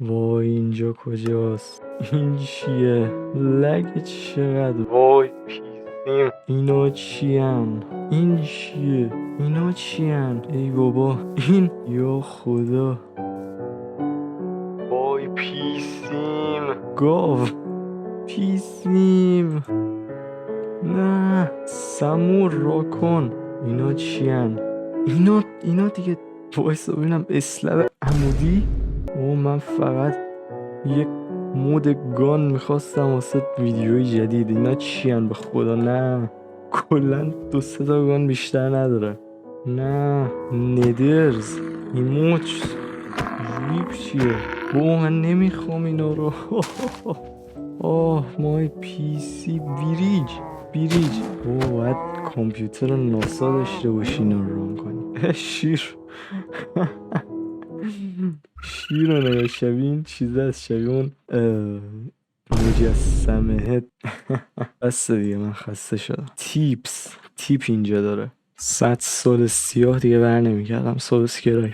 وای اینجا کجاست؟ این چیه؟ لگ چقدر؟ وای پیسیم. اینا چیان؟ این چیه؟ اینا چیان؟ ای بابا این یا خدا. وای پیسیم. گاو پیسیم. نه سمور را کن. اینا چیان؟ اینا دیگه وایسا ببینم اسلب عمودی. او من فقط یک مود گان میخواستم واسه ویدیوی جدید. اینا چیان به خدا؟ نه کلا 2-3 تا گان بیشتر نداره. نه ندرز ایموچ ریپ چیه؟ بابا من نمیخوام اینا رو. آه مای پی سی بریج. بابا باید کامپیوتر ناسا داشته باشی اینا رو ران کنی. شیر رو نگاه شبیه این چیز هست، شبیه اون مجسمه. بس دیگه من خسته شدم. تیپ اینجا داره. 100 سال سیاه دیگه بر نمیکردم. سابسکرایب